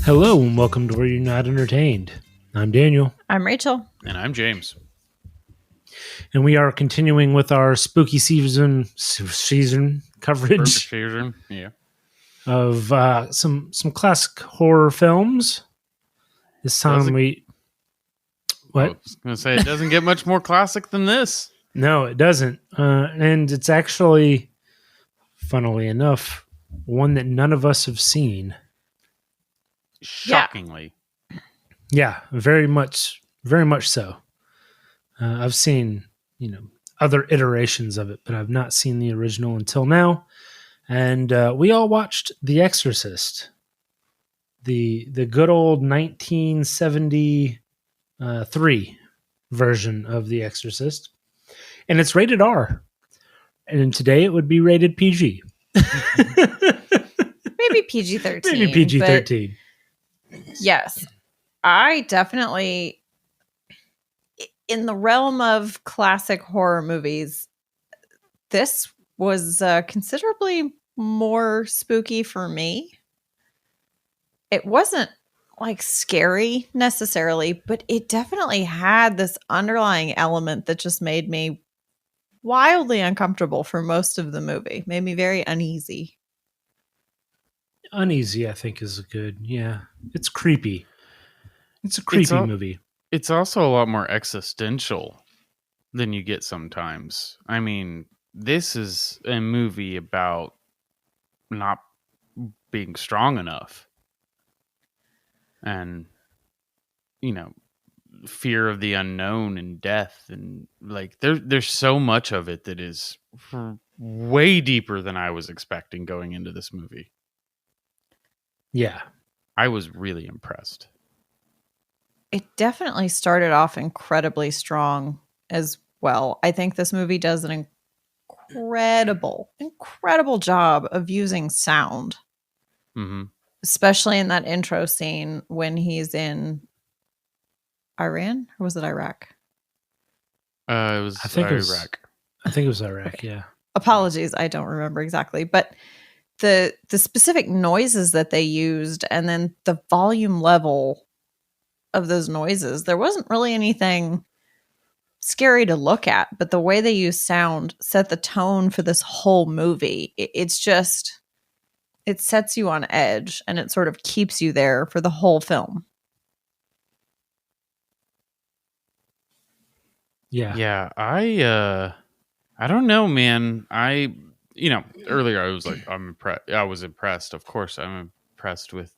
Hello and welcome to Where You're Not Entertained. I'm Daniel, I'm Rachel. And I'm James. and we are continuing with our spooky season coverage Season, yeah. of some classic horror films. This time I was going to say, it doesn't get much more classic than this. No, it doesn't. And it's actually, funnily enough, one that none of us have seen. Shockingly. Yeah, very much so. I've seen, other iterations of it, but I've not seen the original until now. And we all watched The Exorcist, the good old 1973 version of The Exorcist, and it's rated R. And today it would be rated PG. Maybe PG-13. Maybe PG-13. Yes. I definitely, in the realm of classic horror movies, this was considerably more spooky for me. It wasn't like scary necessarily, but it definitely had this underlying element that just made me wildly uncomfortable for most of the movie. Made me very uneasy. Uneasy, I think, is a good. Yeah, it's creepy. It's a creepy movie. It's also a lot more existential than you get sometimes. I mean, this is a movie about not being strong enough. And, fear of the unknown and death. And like, there's so much of it that is way deeper than I was expecting going into this movie. Yeah. I was really impressed. It definitely started off incredibly strong as well. I think this movie does an incredible job of using sound. Mm-hmm. Especially in that intro scene when he's in Iran, or was it Iraq? It was Iraq. I think it was Iraq, yeah. Apologies, I don't remember exactly. But the specific noises that they used and then the volume level of those noises, there wasn't really anything scary to look at, but the way they use sound set the tone for this whole movie. It's just, it sets you on edge and it sort of keeps you there for the whole film. Yeah. Yeah, I don't know, man. Earlier I was like, I was impressed. Of course, I'm impressed with,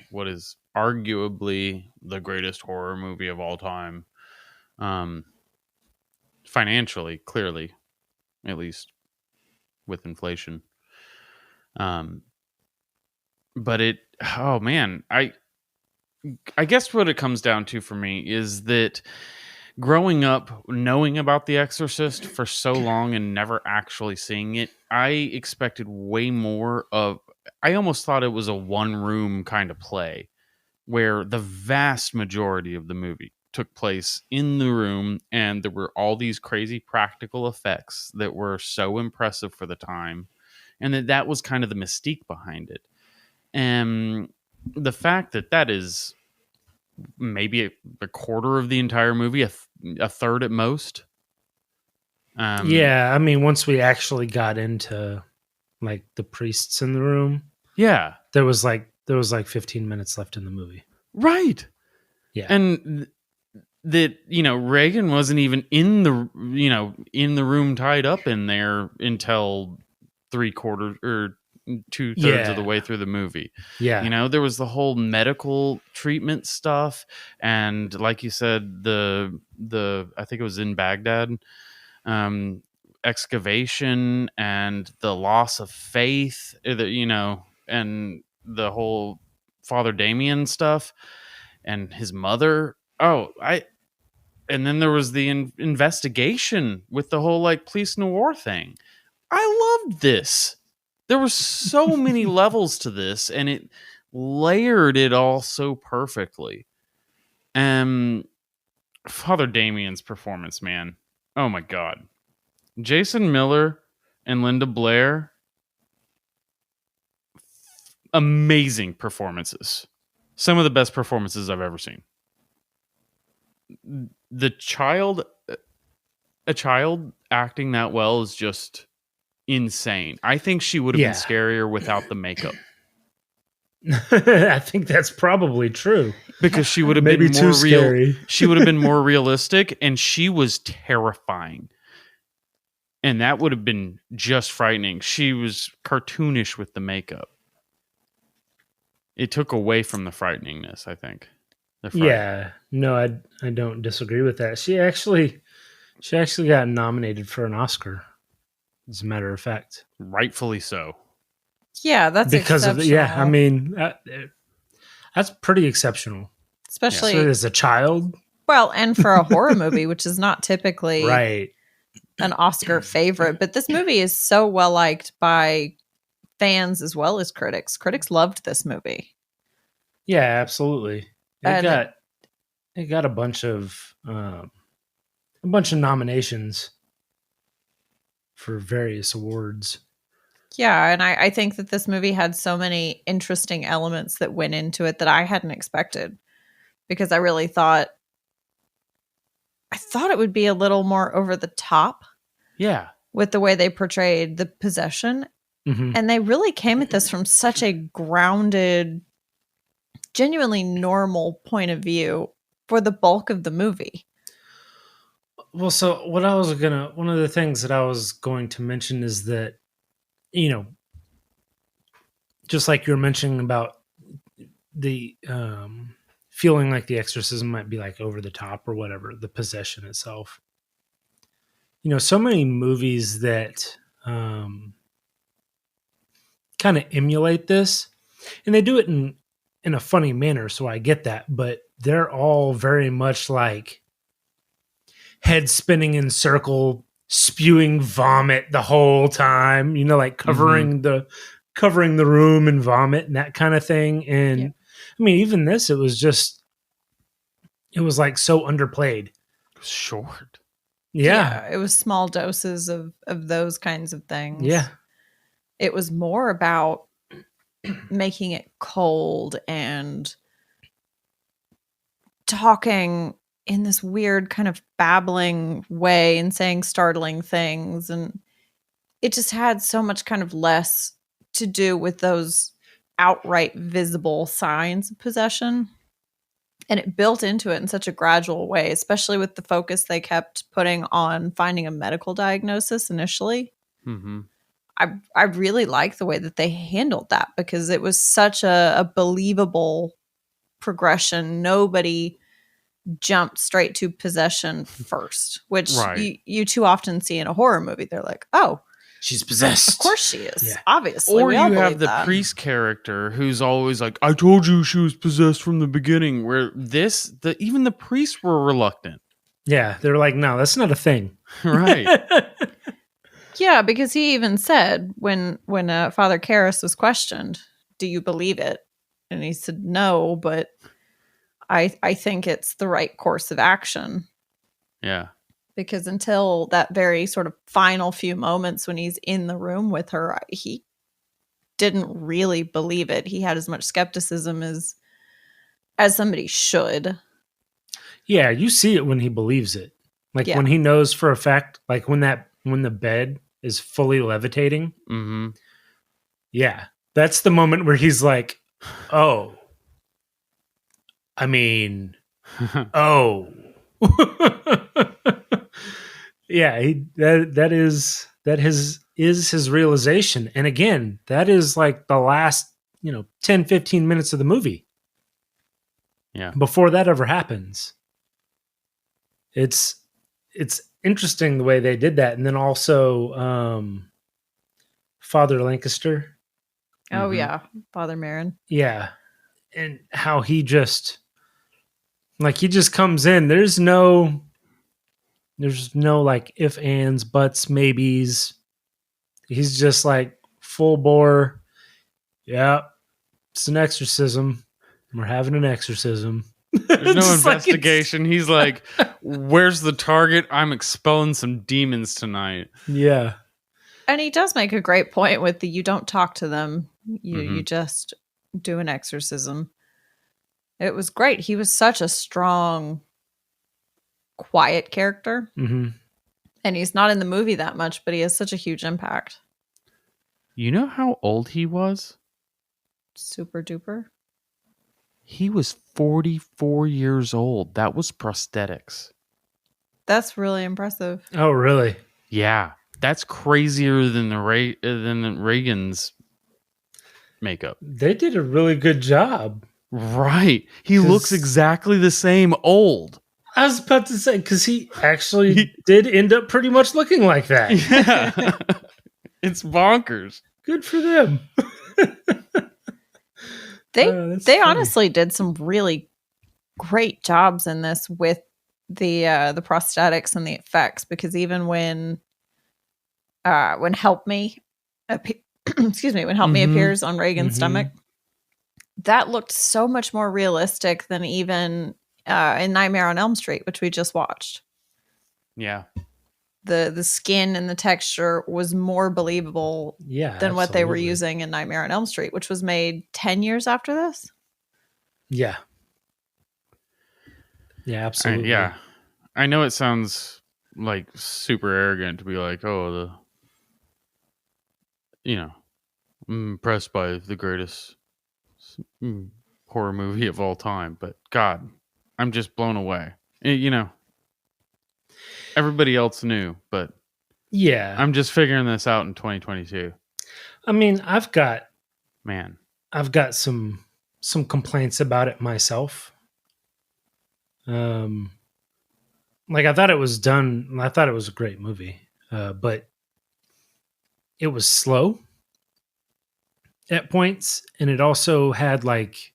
what is arguably the greatest horror movie of all time. Financially, clearly, at least with inflation. But oh man, I guess what it comes down to for me is that growing up knowing about The Exorcist for so long and never actually seeing it, I expected way more of. I almost thought it was a one-room kind of play where the vast majority of the movie took place in the room and there were all these crazy practical effects that were so impressive for the time, and that was kind of the mystique behind it. And the fact that is maybe a quarter of the entire movie, a third at most. Yeah, I mean, once we actually got into like the priests in the room, yeah, there was like 15 minutes left in the movie. Right. Yeah. And that, Reagan wasn't even in the room tied up in there until 3/4 or 2/3 of the way through the movie. Yeah. There was the whole medical treatment stuff. And like you said, the I think it was in Baghdad, excavation and the loss of faith, and the whole Father Damien stuff and his mother. And then there was the investigation with the whole like police noir thing. I loved this. There were so many levels to this, and it layered it all so perfectly. Father Damien's performance, man. Oh my God. Jason Miller and Linda Blair. Amazing performances. Some of the best performances I've ever seen. A child acting that well is just insane. I think she would have been scarier without the makeup. I think that's probably true. Because she would have Maybe been too more real. scary. She would have been more realistic, and she was terrifying. And that would have been just frightening. She was cartoonish with the makeup. It took away from the frighteningness, I think. Yeah. No, I don't disagree with that. She actually got nominated for an Oscar, as a matter of fact. Rightfully so. Yeah, that's because of I mean, that's pretty exceptional, especially as a child. Well, and for a horror movie, which is not typically right an Oscar favorite, but this movie is so well liked by fans as well as critics. Critics loved this movie. Yeah, absolutely. It got a bunch of nominations for various awards. Yeah, and I think that this movie had so many interesting elements that went into it that I hadn't expected, because I really thought it would be a little more over the top. Yeah. With the way they portrayed the possession. Mm-hmm. And they really came at this from such a grounded, genuinely normal point of view for the bulk of the movie. Well, so one of the things that I was going to mention is that, just like you were mentioning about the feeling like the exorcism might be like over the top or whatever, the possession itself. So many movies that kind of emulate this, and they do it in a funny manner, so I get that, but they're all very much like head spinning in circle, spewing vomit the whole time, like covering the room in vomit and that kind of thing. And I mean, even this, it was like so underplayed. Short. Yeah, it was small doses of those kinds of things. Yeah. It was more about making it cold and talking in this weird kind of babbling way and saying startling things. And it just had so much kind of less to do with those outright visible signs of possession. And it built into it in such a gradual way, especially with the focus they kept putting on finding a medical diagnosis initially. Mm-hmm. I really like the way that they handled that, because it was such a believable progression. Nobody jumped straight to possession first, which you too often see in a horror movie. They're like, oh, she's possessed. Of course she is. Yeah. Obviously. Or you have the priest character who's always like, I told you she was possessed from the beginning, where even the priests were reluctant. Yeah. They were like, no, that's not a thing. Right. Yeah, because he even said when Father Karras was questioned, do you believe it? And he said, no, but I think it's the right course of action. Yeah. Because until that very sort of final few moments when he's in the room with her, he didn't really believe it. He had as much skepticism as somebody should. Yeah, you see it when he believes it. Like when he knows for a fact, like when the bed is fully levitating. Mm-hmm. Yeah, that's the moment where he's like, oh, I mean, oh. Yeah, that is his realization. And again, that is like the last, 10, 15 minutes of the movie. Yeah. Before that ever happens. It's interesting the way they did that. And then also Father Lancaster. Oh, yeah. Father Marin. Yeah. And how he just comes in. There's no like if, ands, buts, maybes. He's just like full bore. Yeah, it's an exorcism. We're having an exorcism. There's no investigation. He's like, where's the target? I'm expelling some demons tonight. Yeah. And he does make a great point with you don't talk to them. You just do an exorcism. It was great. He was such a strong, quiet character. Mm-hmm. And he's not in the movie that much, but he has such a huge impact. You know how old he was? Super duper. He was 44 years old. That was prosthetics. That's really impressive. Oh, really? Yeah, that's crazier than than Reagan's makeup. They did a really good job. Right. He looks exactly the same old. I was about to say, because he actually did end up pretty much looking like that. Yeah. It's bonkers. Good for them. They honestly did some really great jobs in this with the prosthetics and the effects, because even when Help Me Mm-hmm. appears on Reagan's stomach, that looked so much more realistic than even in Nightmare on Elm Street, which we just watched. Yeah. The skin and the texture was more believable than what they were using in Nightmare on Elm Street, which was made 10 years after this. Yeah. Yeah, absolutely. Yeah. I know it sounds like super arrogant to be like, oh, I'm impressed by the greatest horror movie of all time, but God, I'm just blown away. Everybody else knew, but yeah, I'm just figuring this out in 2022. I mean, I've got some complaints about it myself. Like I thought it was done. I thought it was a great movie, but it was slow at points, and it also had like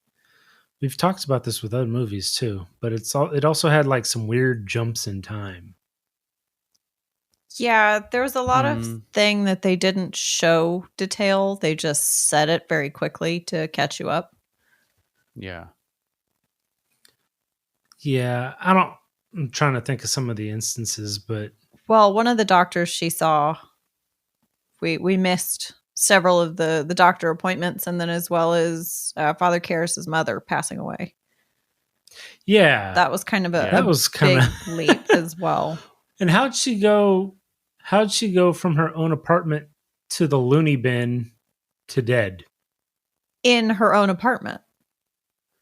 we've talked about this with other movies too. But it also had like some weird jumps in time. Yeah, there was a lot of thing that they didn't show detail. They just said it very quickly to catch you up. Yeah. Yeah, I'm trying to think of some of the instances, but well, one of the doctors she saw, we missed several of the doctor appointments, and then as well as Father Karras's mother passing away. Yeah, that was kind of that was kind of leap as well. And how'd she go from her own apartment to the loony bin to dead? In her own apartment.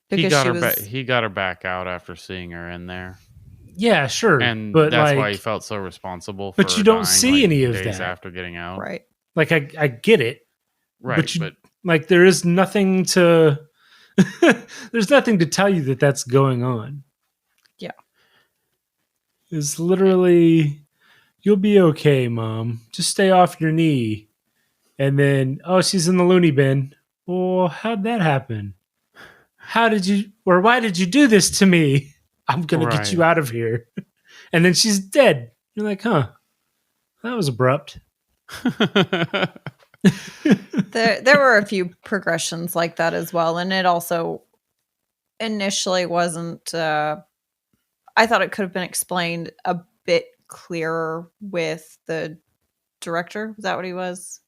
Because he got her back out after seeing her in there. Yeah, sure. And but that's why he felt so responsible for But you don't see any of days that after getting out. Right. Like I get it. Right. But like there is nothing to there's nothing to tell you that that's going on. Yeah. It's literally, you'll be okay, Mom. Just stay off your knee. And then, oh, she's in the loony bin. Well, how'd that happen? Why did you do this to me? I'm going to get you out of here. And then she's dead. You're like, huh, that was abrupt. There were a few progressions like that as well. And it also initially wasn't, I thought it could have been explained a bit clearer with the director. Was that what he was?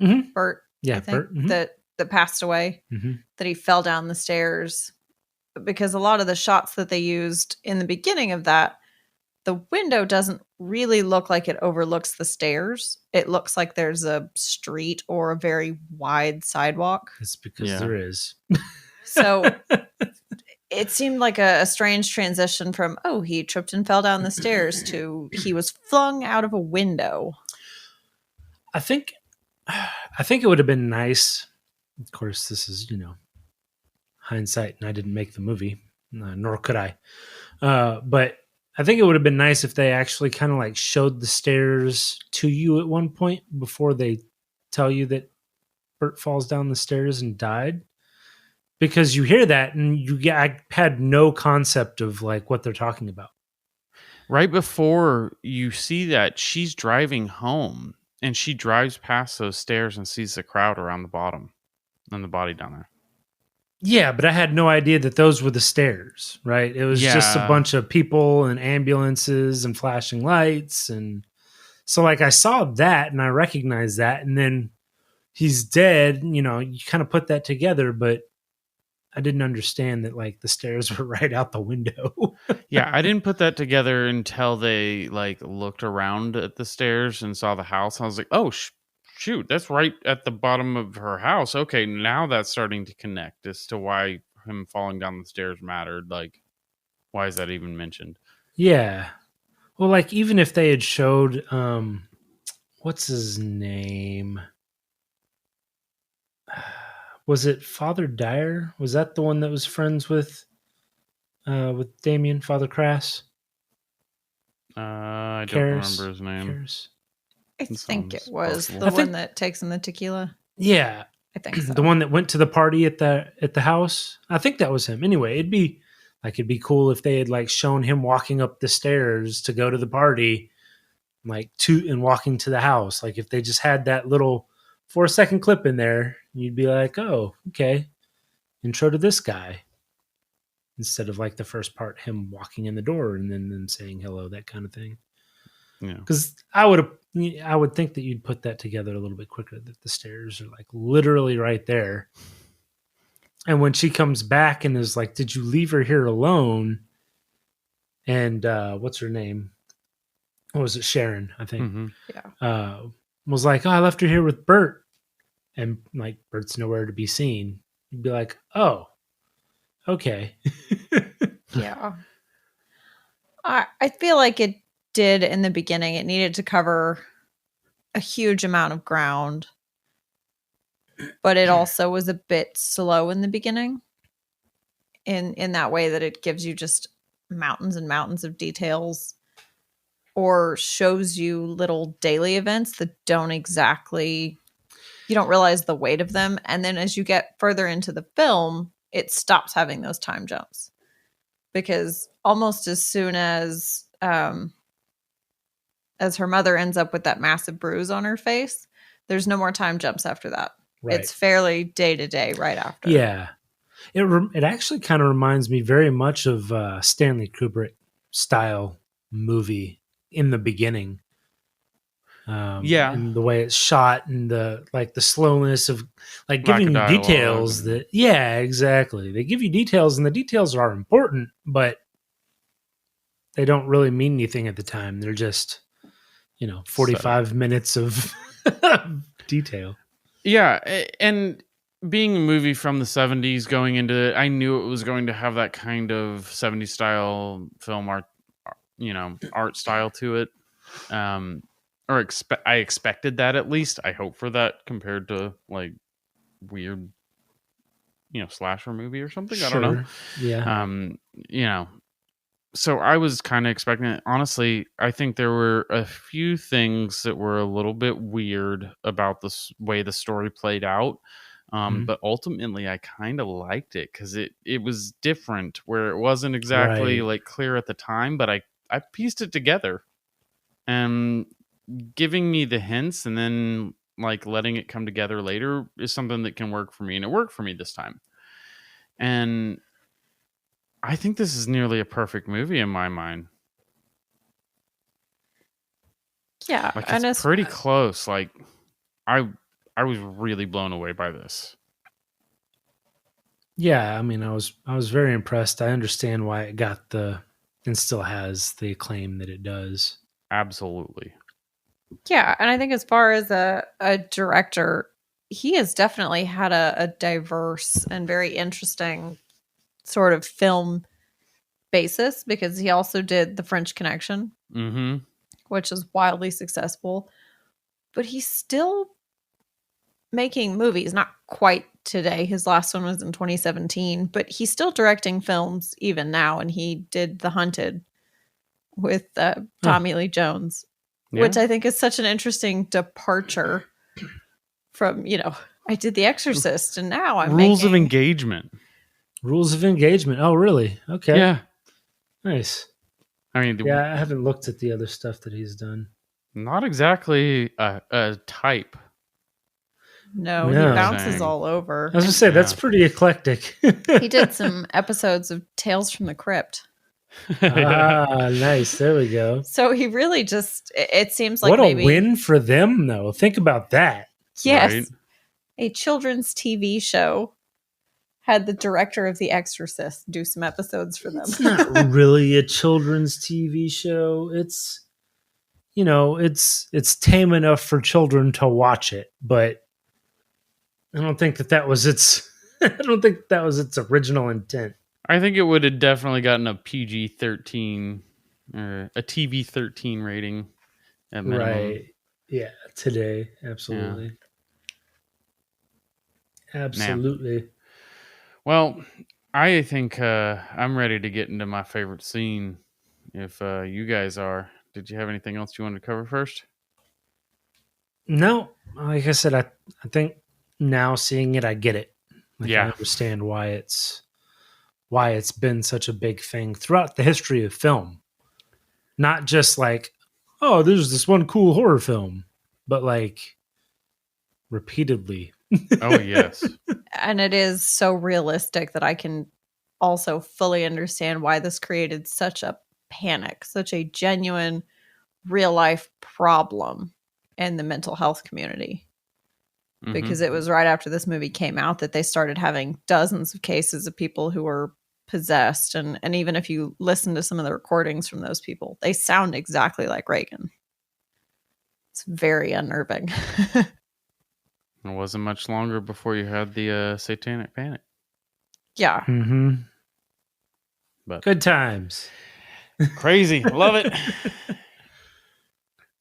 Mm-hmm. Bert. Yeah, I think, Bert. Mm-hmm. That passed away. Mm-hmm. That he fell down the stairs. Because a lot of the shots that they used in the beginning of that, the window doesn't really look like it overlooks the stairs. It looks like there's a street or a very wide sidewalk. It's because there is. So it seemed like a strange transition from, oh, he tripped and fell down the stairs to he was flung out of a window. I think it would have been nice. Of course, this is, hindsight, and I didn't make the movie, nor could I. But I think it would have been nice if they actually kind of like showed the stairs to you at one point before they tell you that Bert falls down the stairs and died. Because you hear that and I had no concept of like what they're talking about. Right before you see that, she's driving home and she drives past those stairs and sees the crowd around the bottom and the body down there. Yeah, but I had no idea that those were the stairs, right? It was just a bunch of people and ambulances and flashing lights. And so like I saw that and I recognized that. And then he's dead, you kind of put that together. But I didn't understand that like the stairs were right out the window. Yeah, I didn't put that together until they like looked around at the stairs and saw the house. I was like, oh shoot, that's right at the bottom of her house. Okay, now that's starting to connect as to why him falling down the stairs mattered. Like, why is that even mentioned? Yeah. Well, like even if they had showed what's his name? Was it Father Dyer? Was that the one that was friends with Damien, Father Crass? I don't Karras? remember his name. Karras? I That think it sounds was possible. the I one think- that takes in the tequila. Yeah. I think so. The one that went to the party at the house. I think that was him. Anyway, it'd be cool if they had like shown him walking up the stairs to go to the party, like and walking to the house. Like if they just had that little 4-second clip in there, you'd be like, oh, okay, intro to this guy. Instead of like the first part, him walking in the door and then them saying hello, that kind of thing. Yeah. Because I would think that you'd put that together a little bit quicker. That the stairs are like literally right there. And when she comes back and is like, "Did you leave her here alone?" And what's her name? What was it? Sharon, I think. Mhm. Was like, "Oh, I left her here with Bert," and like Bert's nowhere to be seen. You'd be like, "Oh, okay." Yeah. I feel like it did in the beginning. It needed to cover a huge amount of ground, but it also was a bit slow in the beginning in that way that it gives you just mountains and mountains of details or shows you little daily events that you don't realize the weight of them. And then as you get further into the film, it stops having those time jumps. Because almost as soon as her mother ends up with that massive bruise on her face, there's no more time jumps after that. Right. It's fairly day to day right after. Yeah. It actually kind of reminds me very much of Stanley Kubrick style movie in the beginning. Yeah. And the way it's shot and the slowness of like giving you Lack of details dialogue. that, yeah, exactly. They give you details and the details are important, but they don't really mean anything at the time. They're just, 45 minutes of detail. Yeah, and being a movie from the 70s going into it, I knew it was going to have that kind of 70s style film art, art style to it. I expected that at least. I hope for that compared to like weird, slasher movie or something. I don't know. Yeah. So I was kind of expecting it. Honestly, I think there were a few things that were a little bit weird about the way the story played out. But ultimately I kind of liked it because it was different where it wasn't exactly Right. like clear at the time, but I pieced it together and giving me the hints and then like letting it come together later is something that can work for me. And it worked for me this time. And I think this is nearly a perfect movie in my mind. Yeah. Like and it's pretty close. Like I was really blown away by this. Yeah, I mean, I was very impressed. I understand why it got and still has the acclaim that it does. Absolutely. Yeah, and I think as far as a director, he has definitely had a diverse and very interesting sort of film basis because he also did The French Connection, which is wildly successful. But he's still making movies, not quite today. His last one was in 2017, but he's still directing films even now. And he did The Hunted with Tommy Lee Jones, which I think is such an interesting departure from, I did The Exorcist and now I'm Rules of making... Engagement. Rules of Engagement. Oh, really? Okay. Yeah. Nice. I mean, yeah, I haven't looked at the other stuff that he's done. Not exactly a type. No, he bounces all over. I was going to say, that's pretty eclectic. He did some episodes of Tales from the Crypt. Nice. There we go. So he really just, it seems like what maybe... a win for them, though. Think about that. Yes. Right? A children's TV show had the director of The Exorcist do some episodes for them. It's not really a children's TV show. It's, it's tame enough for children to watch it, but I don't think that was its I don't think that was its original intent. I think it would have definitely gotten a PG-13 or a TV-13 rating at minimum. Right. Yeah, today. Absolutely. Yeah. Absolutely. Man. Well, I think I'm ready to get into my favorite scene if you guys are. Did you have anything else you wanted to cover first? No, like I said, I think now seeing it, I get it. Like, I understand why it's been such a big thing throughout the history of film. Not just like, oh, there's this one cool horror film, but like repeatedly. Oh, yes. And it is so realistic that I can also fully understand why this created such a panic, such a genuine real life problem in the mental health community. Mm-hmm. Because it was right after this movie came out that they started having dozens of cases of people who were possessed. And even if you listen to some of the recordings from those people, they sound exactly like Reagan. It's very unnerving. It wasn't much longer before you had the satanic panic. Yeah. Mm-hmm. But good times. Crazy. Love it.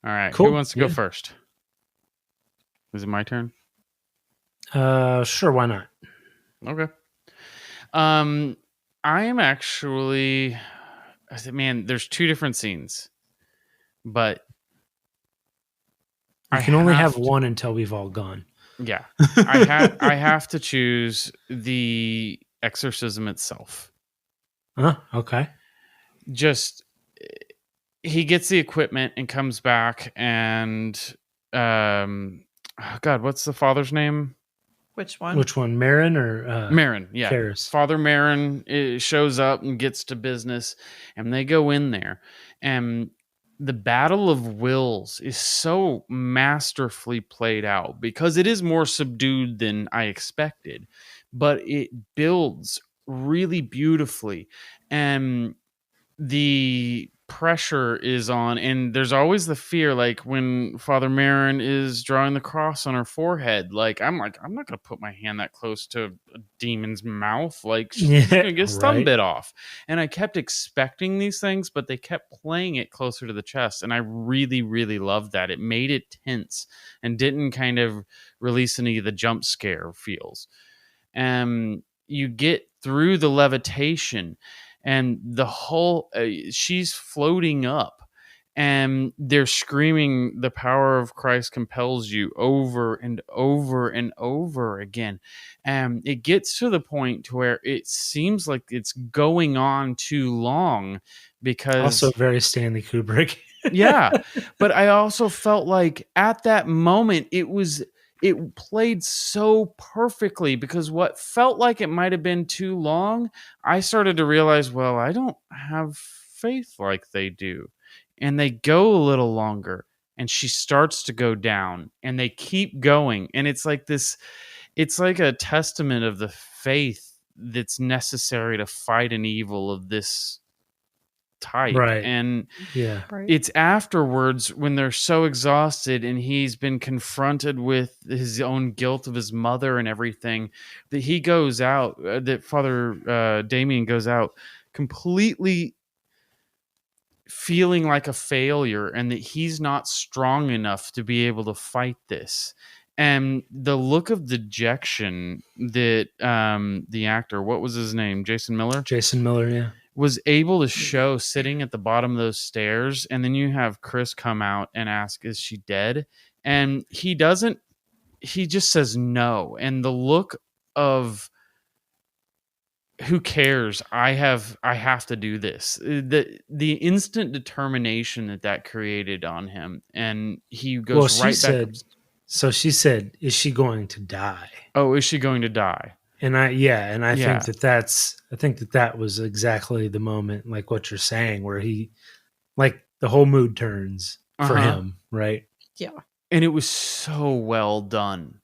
All right. Cool. Who wants to go first? Is it my turn? Sure. Why not? Okay. I am actually, man, there's two different scenes, but you can only have one until we've all gone. Yeah. I have to choose the exorcism itself. Okay. Just, he gets the equipment and comes back and, God, what's the father's name? Which one? Marin or Marin, yeah. Karis. Father Marin shows up and gets to business, and they go in there. And the battle of wills is so masterfully played out because it is more subdued than I expected, but it builds really beautifully. And the pressure is on, and there's always the fear, like when Father Marin is drawing the cross on her forehead, I'm not gonna put my hand that close to a demon's mouth, like she's gonna get his thumb bit off. And I kept expecting these things, but they kept playing it closer to the chest, and I really, really loved that. It made it tense and didn't kind of release any of the jump scare feels. You get through the levitation, and the whole, she's floating up, and they're screaming, "The power of Christ compels you," over and over and over again. And it gets to the point to where it seems like it's going on too long, because also very Stanley Kubrick. Yeah. But I also felt like at that moment, it played so perfectly, because what felt like it might have been too long, I started to realize, well, I don't have faith like they do. And they go a little longer, and she starts to go down, and they keep going. And it's like a testament of the faith that's necessary to fight an evil of this type. Right. And yeah, it's afterwards when they're so exhausted and he's been confronted with his own guilt of his mother and everything, that he goes out, that Father Damien goes out completely feeling like a failure, and that he's not strong enough to be able to fight this. And the look of dejection that the actor, what was his name? Jason Miller, yeah, was able to show sitting at the bottom of those stairs. And then you have Chris come out and ask, "Is she dead?" And he just says no. And the look of, who cares? I have to do this. The instant determination that created on him. And he goes back. So she said, "Is she going to die?" Oh, is she going to die? And I think that was exactly the moment, like what you're saying, where he, like, the whole mood turns for him, right? Yeah. And it was so well done.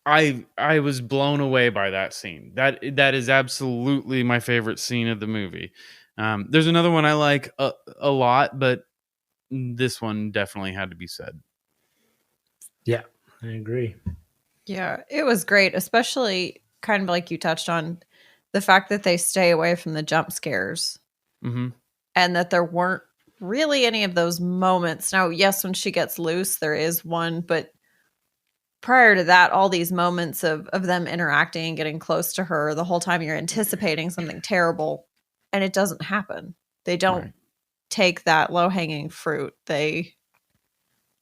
I was blown away by that scene. That is absolutely my favorite scene of the movie. There's another one I like a lot, but this one definitely had to be said. Yeah, I agree. Yeah, it was great, especially kind of like you touched on the fact that they stay away from the jump scares Mm-hmm. and that there weren't really any of those moments. Now, yes, when she gets loose, there is one, but prior to that, all these moments of them interacting and getting close to her, the whole time you're anticipating something terrible and it doesn't happen. They don't take that low-hanging fruit. They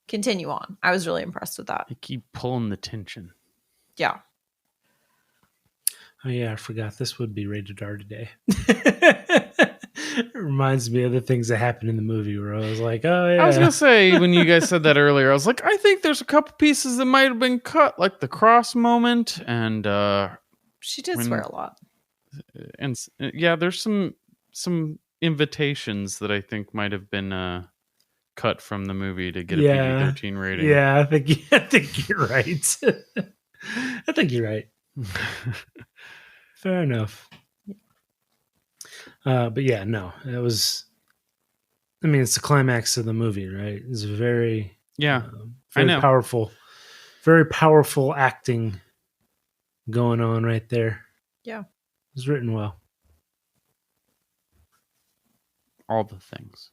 continue on. I was really impressed with that. They keep pulling the tension. Yeah. Oh yeah, I forgot this would be rated R today. It reminds me of the things that happened in the movie where I was like, oh yeah. I was gonna say when you guys said that earlier, I was like, I think there's a couple pieces that might have been cut, like the cross moment, and She did swear a lot. and yeah, there's some invitations that I think might have been cut from the movie to get a PG-13 rating. Yeah, I think you're right. I think you're right. Fair enough. But yeah, no, it was. I mean, it's the climax of the movie, right? It's very, Yeah, very I know. very powerful acting going on right there. Yeah, it was written well. All the things.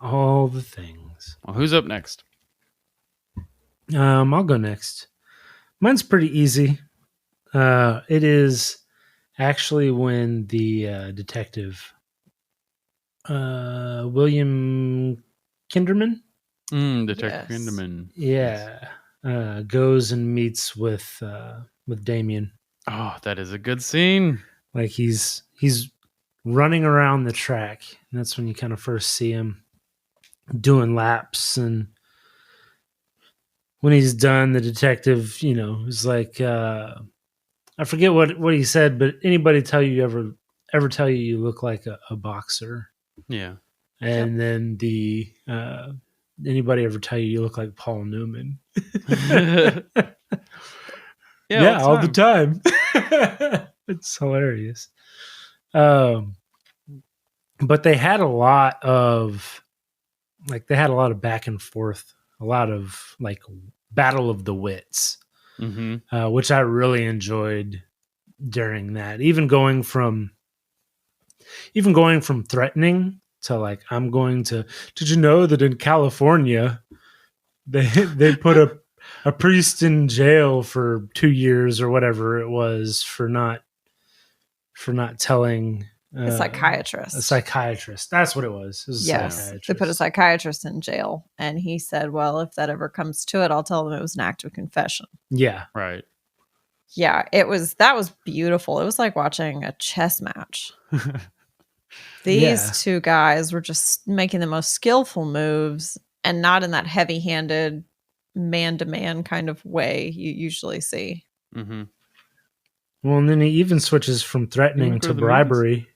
All the things. Well, who's up next? I'll go next. Mine's pretty easy. It is actually when the detective, William Kinderman, Detective Kinderman, goes and meets with Damien. Oh, that is a good scene. Like he's running around the track, and that's when you kind of first see him doing laps. And when he's done, the detective, is like, I forget what he said, but anybody tell you ever tell you look like a boxer? Yeah. And then the anybody ever tell you look like Paul Newman? Yeah, all the time. It's hilarious. But they had a lot of back and forth, a lot of like battle of the wits, which I really enjoyed during that. Even going from threatening to like, I'm going to. Did you know that in California they put a priest in jail for 2 years or whatever it was for not telling a psychiatrist. A psychiatrist. That's what it was. Yes, they put a psychiatrist in jail, and he said, "Well, if that ever comes to it, I'll tell them it was an act of confession." Yeah, right. Yeah, that was beautiful. It was like watching a chess match. These two guys were just making the most skillful moves, and not in that heavy-handed, man-to-man kind of way you usually see. Mm-hmm. Well, and then he even switches from threatening to bribery.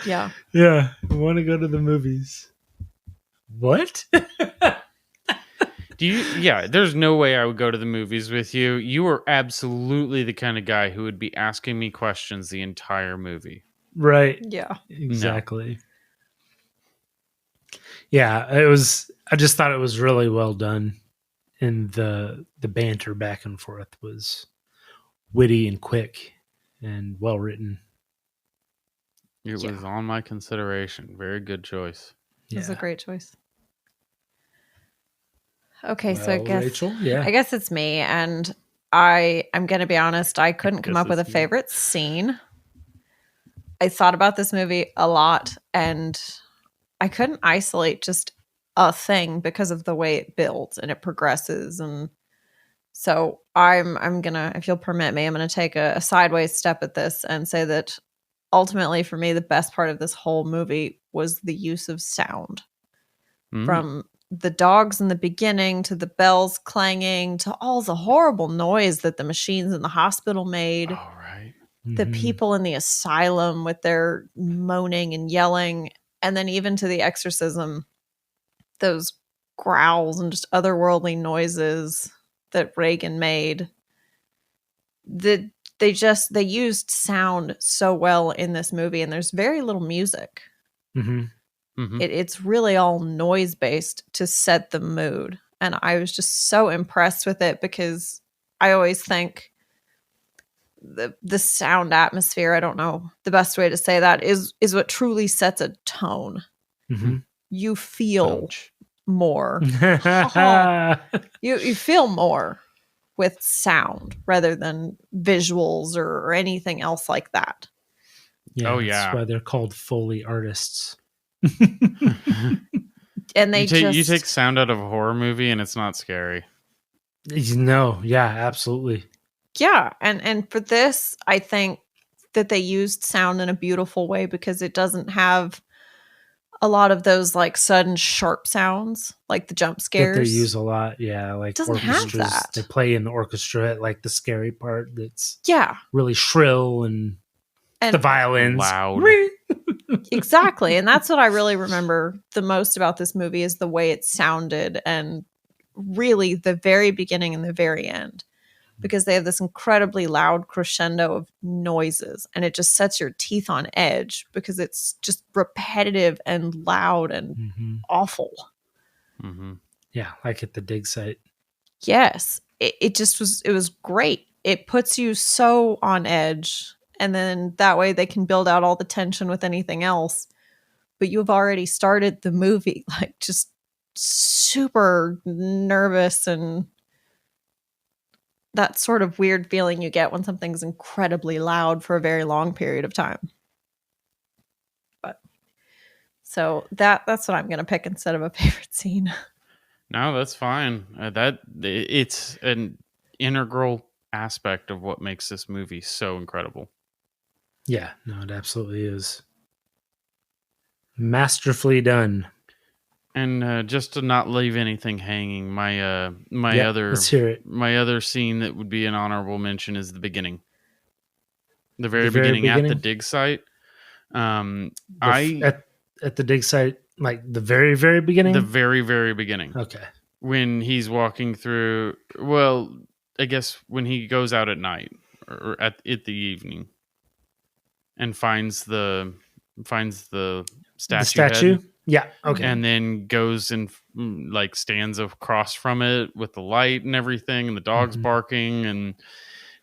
Yeah. Yeah. I want to go to the movies. What? There's no way I would go to the movies with you. You are absolutely the kind of guy who would be asking me questions the entire movie. Right. Yeah. Exactly. No. Yeah, I just thought it was really well done. And the banter back and forth was witty and quick and well written. It was on my consideration. Very good choice. It was a great choice. Okay, well, so I guess Rachel, I guess it's me, and I'm gonna be honest, I couldn't come up with a favorite scene. I thought about this movie a lot, and I couldn't isolate just a thing because of the way it builds and it progresses. And so I'm gonna, if you'll permit me, I'm gonna take a sideways step at this and say that ultimately for me, the best part of this whole movie was the use of sound. From the dogs in the beginning to the bells clanging to all the horrible noise that the machines in the hospital made. Oh, right. The people in the asylum with their moaning and yelling. And then even to the exorcism, those growls and just otherworldly noises. that Reagan made. They used sound so well in this movie, and there's very little music. Mm-hmm. Mm-hmm. It's really all noise based to set the mood. And I was just so impressed with it because I always think the sound atmosphere, I don't know the best way to say that, is what truly sets a tone. Mm-hmm. You feel Ouch. more. You feel more with sound rather than visuals or anything else like that. Yeah, Oh, that's yeah. why they're called Foley artists. And they you take sound out of a horror movie and it's not scary. No, yeah, absolutely. Yeah, and for this, I think that they used sound in a beautiful way because it doesn't have a lot of those like sudden sharp sounds, like the jump scares. That they use a lot, yeah, like doesn't have orchestras. that. They play in the orchestra at like the scary part that's Yeah, really shrill and the violins Loud. Exactly, and that's what I really remember the most about this movie is the way it sounded, and really the very beginning and the very end, because they have this incredibly loud crescendo of noises, and it just sets your teeth on edge because it's just repetitive and loud and Mm-hmm. awful. Mm-hmm. Yeah, like at the dig site. Yes, it just was great. It puts you so on edge, and then that way they can build out all the tension with anything else. But you've already started the movie like just super nervous, and that sort of weird feeling you get when something's incredibly loud for a very long period of time. But so that's what I'm going to pick instead of a favorite scene. No, that's fine. It's an integral aspect of what makes this movie so incredible. Yeah, no, it absolutely is. Masterfully done. And just to not leave anything hanging, my Let's hear it. my other scene that would be an honorable mention is the beginning. The very beginning at the dig site. At the dig site, like the very, very beginning? The very, very beginning. Okay. When he's walking through, well, I guess when he goes out at night or at the evening and finds the statue head. Yeah. Okay. And then goes and like stands across from it with the light and everything, and the dog's barking, and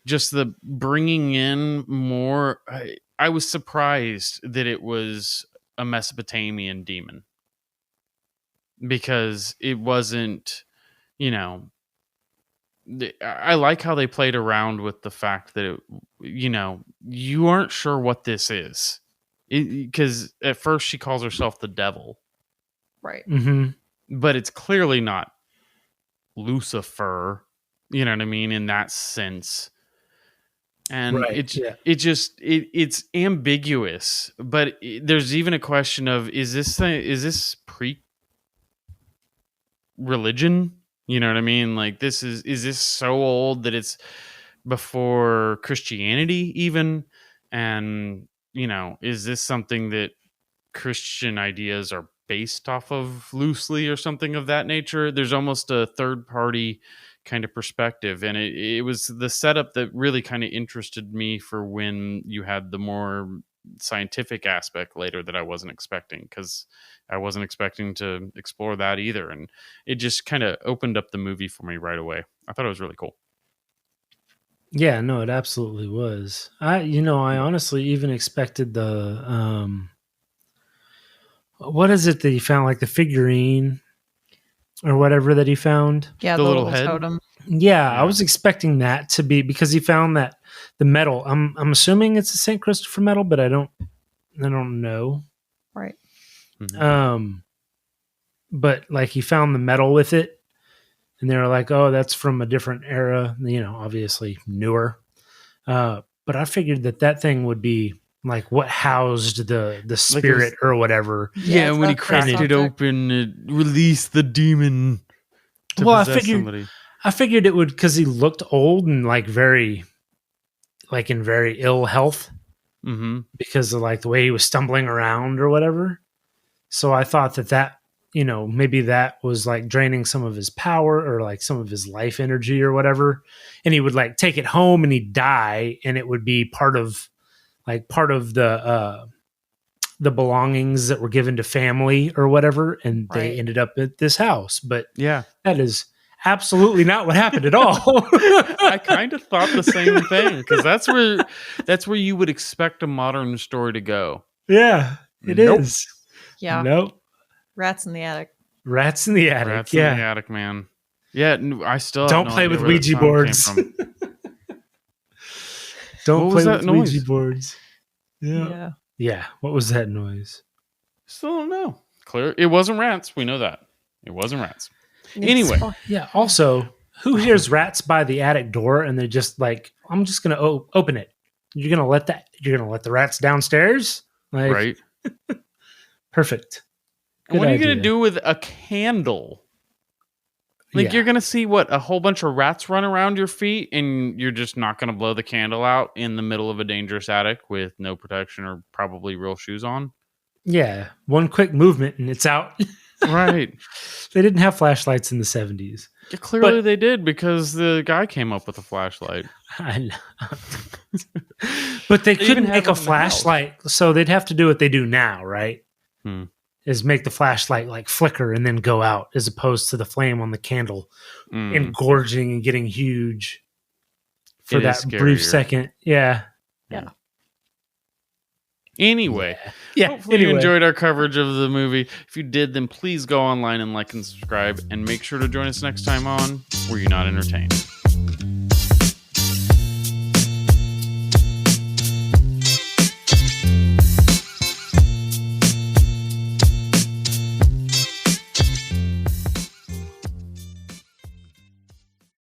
just the bringing in more. I was surprised that it was a Mesopotamian demon, because it wasn't, I like how they played around with the fact that you aren't sure what this is, because at first she calls herself the devil. Right. Mm-hmm. But it's clearly not Lucifer, you know what I mean, in that sense. And it's ambiguous, but there's even a question of, is this pre-religion? You know what I mean? Like, is this so old that it's before Christianity even? And, is this something that Christian ideas are based off of loosely or something of that nature? There's almost a third party kind of perspective, and it was the setup that really kind of interested me for when you had the more scientific aspect later that I wasn't expecting, because I wasn't expecting to explore that either, and it just kind of opened up the movie for me right away. I thought it was really cool. Yeah, no, it absolutely was. I honestly even expected the what is it that he found, like the figurine or whatever that he found? Yeah, the the little little head. totem. Yeah, I was expecting that to be, because he found that the medal. I'm assuming it's a St. Christopher medal, but I don't know. Right. Mm-hmm. But like he found the medal with it, and they were like, "Oh, that's from a different era." Obviously newer. But I figured that thing would be like what housed the spirit or whatever. Yeah, when he cracked it open, it released the demon to possess somebody. I figured it would, because he looked old and like in very ill health, because of like the way he was stumbling around or whatever. So I thought that you know, maybe that was like draining some of his power or like some of his life energy or whatever. And he would like take it home and he'd die, and it would be part of the belongings that were given to family or whatever. And they ended up at this house. But Yeah. that is absolutely not what happened at all. I kind of thought the same thing, because that's where you would expect a modern story to go. Yeah, it is. Yeah. Nope. Rats in the attic. Rats in the attic. Rats yeah. in the attic, man. Yeah, I still have Don't no play idea with where that Ouija sound came boards. from. Don't What was play that with noise? Ouija boards. Yeah. Yeah. What was that noise? Still don't know. Clear. It wasn't rats. We know that. It wasn't rats. It's Anyway. fine. Yeah. Also, who hears rats by the attic door and they're just like, I'm just gonna open it. You're gonna let the rats downstairs? Like, Right. Perfect. And what are you going idea. to do with a candle? Like, Yeah. you're going to see a whole bunch of rats run around your feet, and you're just not going to blow the candle out in the middle of a dangerous attic with no protection or probably real shoes on? Yeah. One quick movement and it's out. Right. They didn't have flashlights in the 70s. Yeah, clearly they did, because the guy came up with a flashlight. I know. But they They even couldn't have make a one in the house. flashlight, so they'd have to do what they do now, right? Hmm. Is make the flashlight like flicker and then go out, as opposed to the flame on the candle Mm. engorging and getting huge for It that is brief scarier. second. Yeah. Anyway, Yeah. hopefully you enjoyed our coverage of the movie. If you did, then please go online and like and subscribe, and make sure to join us next time on Were You Not Entertained?